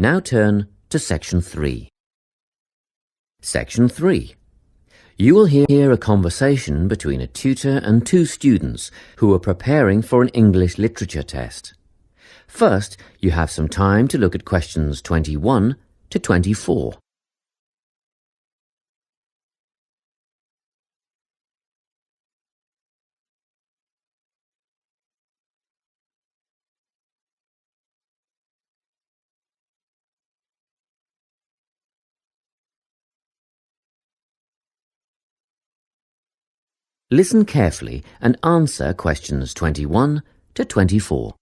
Now turn to Section 3. Section 3. You will hear a conversation between a tutor and two students who are preparing for an English literature test. First, you have some time to look at questions 21 to 24. Listen carefully and answer questions 21 to 24.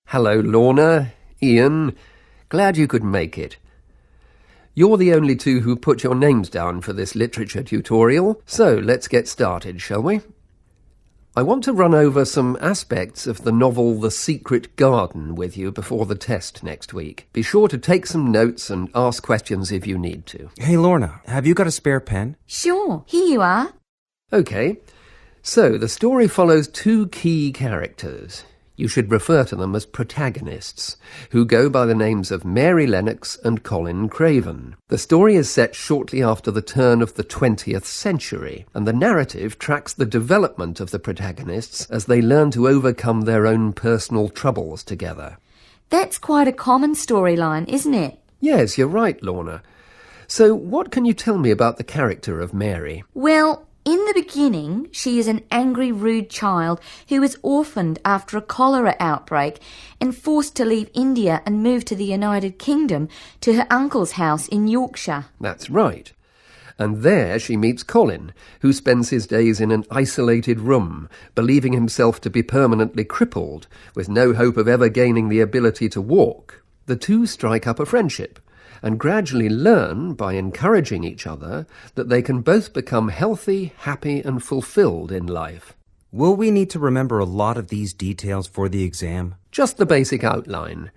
Hello, Lorna, Ian. Glad you could make it. You're the only two who put your names down for this literature tutorial, so let's get started, shall we? I want to run over some aspects of the novel The Secret Garden with you before the test next week. Be sure to take some notes and ask questions if you need to. Hey, Lorna, have you got a spare pen? Sure, here you are. OK, so the story follows two key characters. You should refer to them as protagonists, who go by the names of Mary Lennox and Colin Craven. The story is set shortly after the turn of the 20th century, and the narrative tracks the development of the protagonists as they learn to overcome their own personal troubles together. That's quite a common storyline, isn't it? Yes, you're right, Lorna. So what can you tell me about the character of Mary? Well, in the beginning, she is an angry, rude child who was orphaned after a cholera outbreak and forced to leave India and move to the United Kingdom to her uncle's house in Yorkshire. That's right. And there she meets Colin, who spends his days in an isolated room, believing himself to be permanently crippled, with no hope of ever gaining the ability to walk. The two strike up a friendship, and gradually learn, by encouraging each other, that they can both become healthy, happy and fulfilled in life. Will we need to remember a lot of these details for the exam? Just the basic outline.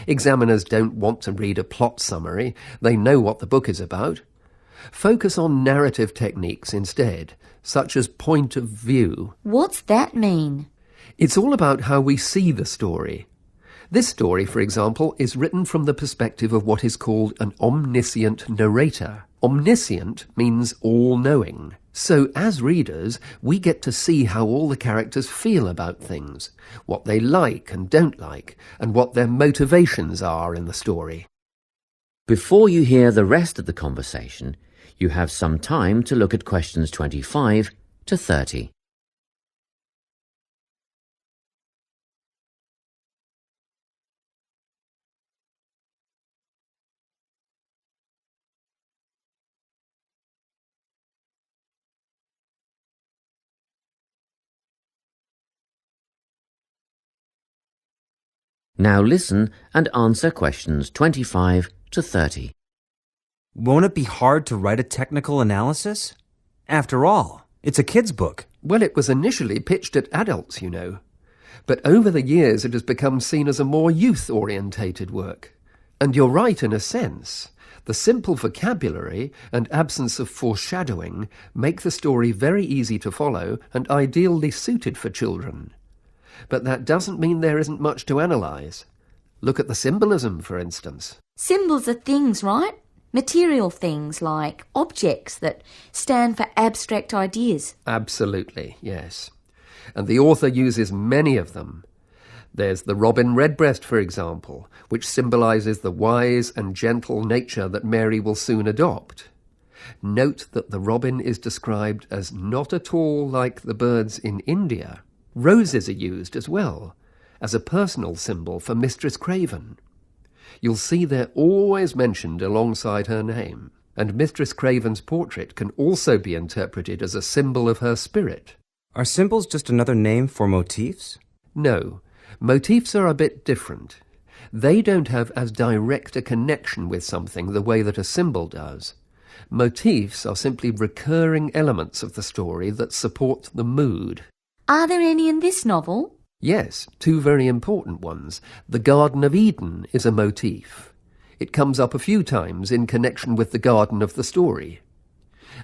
Examiners don't want to read a plot summary. They know what the book is about. Focus on narrative techniques instead, such as point of view. What's that mean? It's all about how we see the story. This story, for example, is written from the perspective of what is called an omniscient narrator. Omniscient means all-knowing. So, as readers, we get to see how all the characters feel about things, what they like and don't like, and what their motivations are in the story. Before you hear the rest of the conversation, you have some time to look at questions 25 to 30. Now listen and answer questions 25 to 30. Won't it be hard to write a technical analysis? After all, it's a kid's book. Well, it was initially pitched at adults, you know. But over the years it has become seen as a more youth-orientated work. And you're right in a sense. The simple vocabulary and absence of foreshadowing make the story very easy to follow and ideally suited for children. But that doesn't mean there isn't much to analyse. Look at the symbolism, for instance. Symbols are things, right? Material things like objects that stand for abstract ideas. Absolutely, yes. And the author uses many of them. There's the robin redbreast, for example, which symbolises the wise and gentle nature that Mary will soon adopt. Note that the robin is described as not at all like the birds in India. Roses are used as well, as a personal symbol for Mistress Craven. You'll see they're always mentioned alongside her name, and Mistress Craven's portrait can also be interpreted as a symbol of her spirit. Are symbols just another name for motifs? No, motifs are a bit different. They don't have as direct a connection with something the way that a symbol does. Motifs are simply recurring elements of the story that support the mood. Are there any in this novel? Yes, two very important ones. The Garden of Eden is a motif. It comes up a few times in connection with the garden of the story.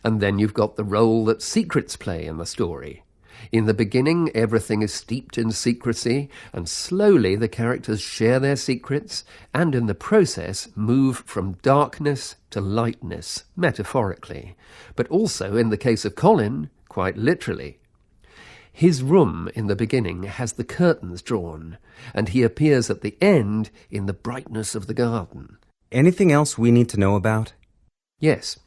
And then you've got the role that secrets play in the story. In the beginning, everything is steeped in secrecy, and slowly the characters share their secrets, and in the process move from darkness to lightness, metaphorically, but also, in the case of Colin, quite literally. His room in the beginning has the curtains drawn, and he appears at the end in the brightness of the garden. Anything else we need to know about? Yes.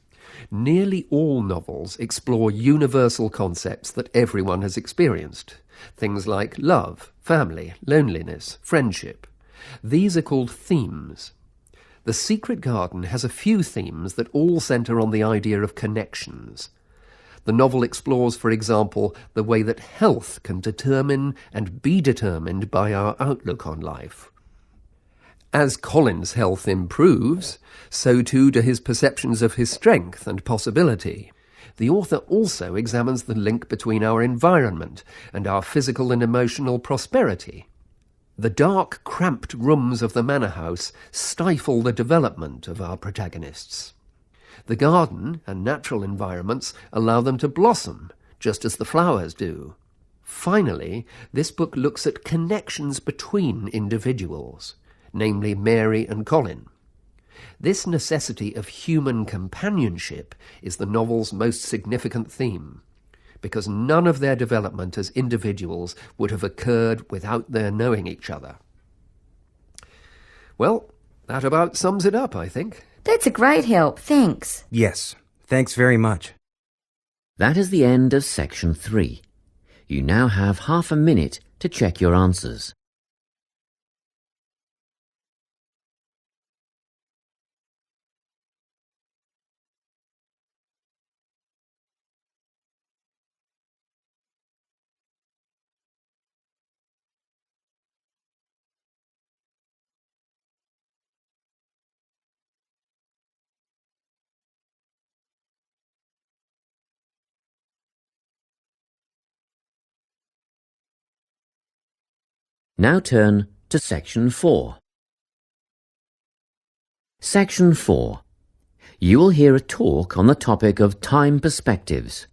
Nearly all novels explore universal concepts that everyone has experienced. Things like love, family, loneliness, friendship. These are called themes. The Secret Garden has a few themes that all centre on the idea of connections. The novel explores, for example, the way that health can determine and be determined by our outlook on life. As Colin's health improves, so too do his perceptions of his strength and possibility. The author also examines the link between our environment and our physical and emotional prosperity. The dark, cramped rooms of the manor house stifle the development of our protagonists. The garden and natural environments allow them to blossom, just as the flowers do. Finally, this book looks at connections between individuals, namely Mary and Colin. This necessity of human companionship is the novel's most significant theme, because none of their development as individuals would have occurred without their knowing each other. Well, that about sums it up, I think. That's a great help, thanks. Yes, thanks very much. That is the end of section 3. You now have half a minute to check your answers. Now turn to section 4. Section 4. You will hear a talk on the topic of time perspectives.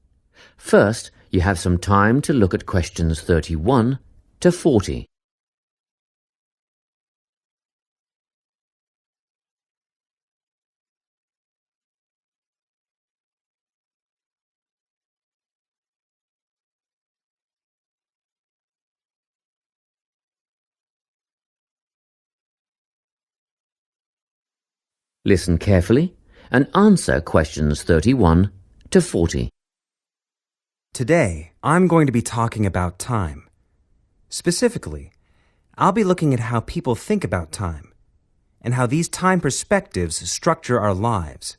First, you have some time to look at questions 31 to 40. Listen carefully and answer questions 31 to 40. Today, I'm going to be talking about time. Specifically, I'll be looking at how people think about time and how these time perspectives structure our lives.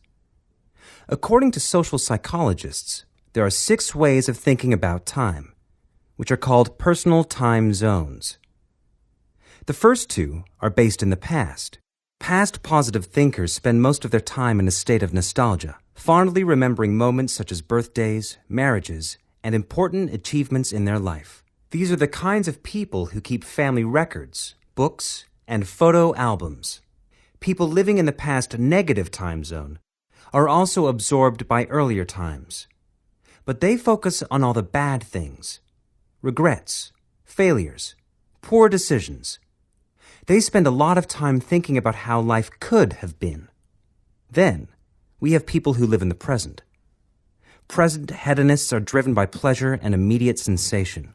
According to social psychologists, there are 6 ways of thinking about time, which are called personal time zones. The first 2 are based in the past. Past positive thinkers spend most of their time in a state of nostalgia, fondly remembering moments such as birthdays, marriages, and important achievements in their life. These are the kinds of people who keep family records, books, and photo albums. People living in the past negative time zone are also absorbed by earlier times, but they focus on all the bad things, regrets, failures, poor decisions. They spend a lot of time thinking about how life could have been. Then, we have people who live in the present. Present hedonists are driven by pleasure and immediate sensation.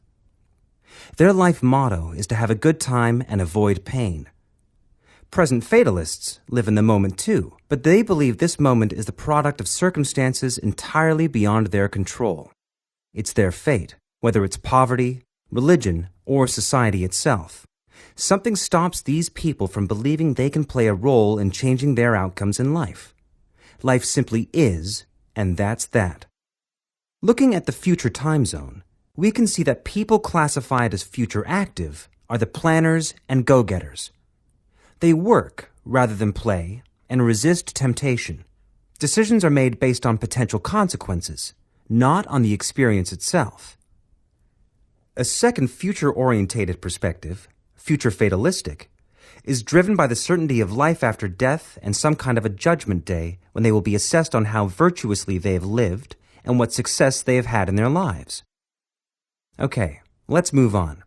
Their life motto is to have a good time and avoid pain. Present fatalists live in the moment too, but they believe this moment is the product of circumstances entirely beyond their control. It's their fate, whether it's poverty, religion, or society itself. Something stops these people from believing they can play a role in changing their outcomes in life. Life simply is, and that's that. Looking at the future time zone, we can see that people classified as future active are the planners and go-getters. They work rather than play and resist temptation. Decisions are made based on potential consequences, not on the experience itself. A second future-orientated perspective, future fatalistic, is driven by the certainty of life after death and some kind of a judgment day when they will be assessed on how virtuously they have lived and what success they have had in their lives. Okay, let's move on.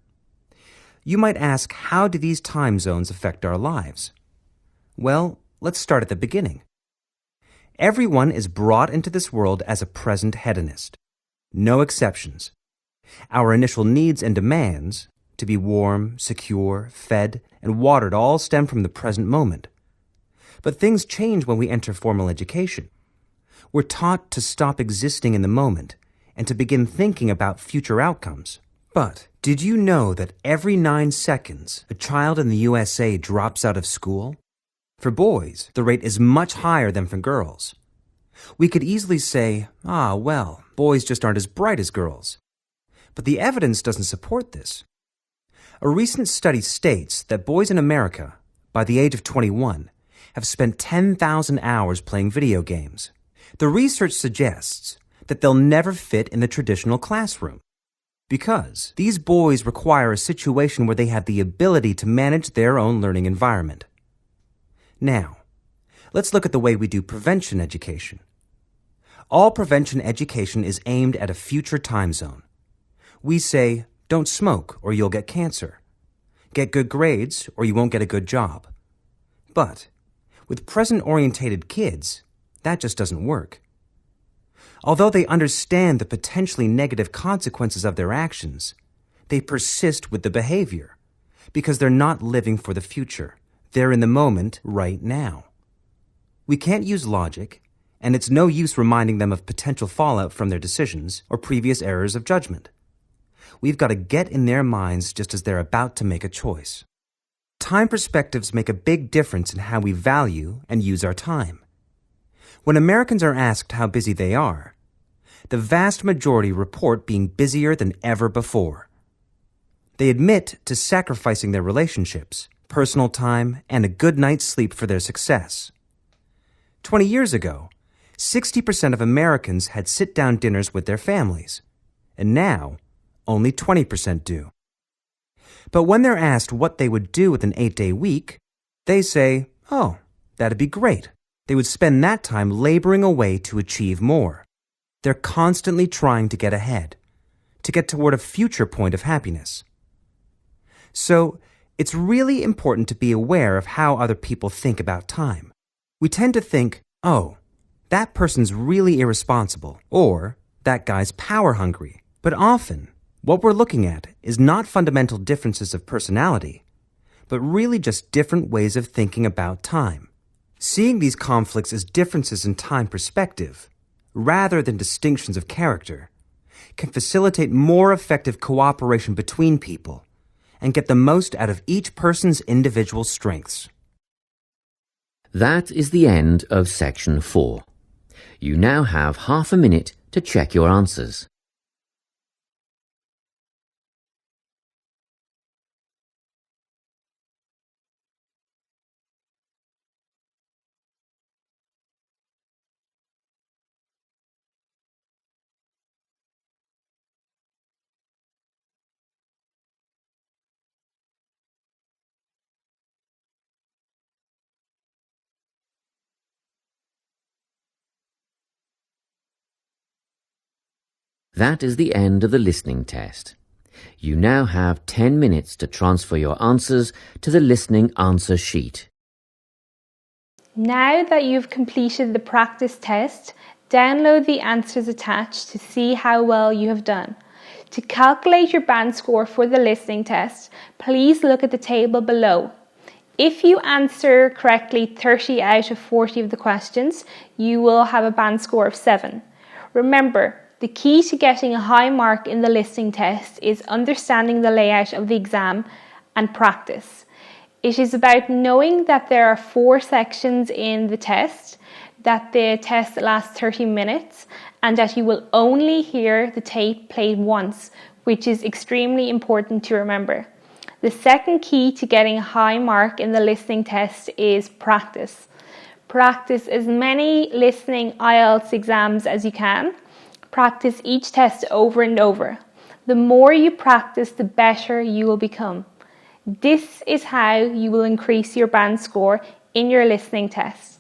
You might ask, how do these time zones affect our lives? Well, let's start at the beginning. Everyone is brought into this world as a present hedonist. No exceptions. Our initial needs and demands, to be warm, secure, fed, and watered, all stem from the present moment. But things change when we enter formal education. We're taught to stop existing in the moment and to begin thinking about future outcomes. But did you know that every 9 seconds, a child in the USA drops out of school? For boys, the rate is much higher than for girls. We could easily say, well, boys just aren't as bright as girls. But the evidence doesn't support this. A recent study states that boys in America, by the age of 21, have spent 10,000 hours playing video games. The research suggests that they'll never fit in the traditional classroom because these boys require a situation where they have the ability to manage their own learning environment. Now, let's look at the way we do prevention education. All prevention education is aimed at a future time zone. We say, don't smoke or you'll get cancer. Get good grades or you won't get a good job. But with present-orientated kids, that just doesn't work. Although they understand the potentially negative consequences of their actions, they persist with the behavior because they're not living for the future. They're in the moment right now. We can't use logic, and it's no use reminding them of potential fallout from their decisions or previous errors of judgment. We've got to get in their minds just as they're about to make a choice. Time perspectives make a big difference in how we value and use our time. When Americans are asked how busy they are, the vast majority report being busier than ever before. They admit to sacrificing their relationships, personal time, and a good night's sleep for their success. 20 years ago, 60% of Americans had sit-down dinners with their families, and now only 20% do. But when they're asked what they would do with an 8-day week, they say, that'd be great. They would spend that time laboring away to achieve more. They're constantly trying to get ahead, to get toward a future point of happiness. So, it's really important to be aware of how other people think about time. We tend to think, that person's really irresponsible, or that guy's power hungry. But often, what we're looking at is not fundamental differences of personality, but really just different ways of thinking about time. Seeing these conflicts as differences in time perspective, rather than distinctions of character, can facilitate more effective cooperation between people and get the most out of each person's individual strengths. That is the end of section 4. You now have half a minute to check your answers. That is the end of the listening test. You now have 10 minutes to transfer your answers to the listening answer sheet. Now that you've completed the practice test, download the answers attached to see how well you have done. To calculate your band score for the listening test, please look at the table below. If you answer correctly 30 out of 40 of the questions, you will have a band score of 7. Remember, the key to getting a high mark in the listening test is understanding the layout of the exam and practice. It is about knowing that there are 4 sections in the test, that the test lasts 30 minutes, and that you will only hear the tape played once, which is extremely important to remember. The second key to getting a high mark in the listening test is practice. Practice as many listening IELTS exams as you can. Practice each test over and over. The more you practice, the better you will become. This is how you will increase your band score in your listening test.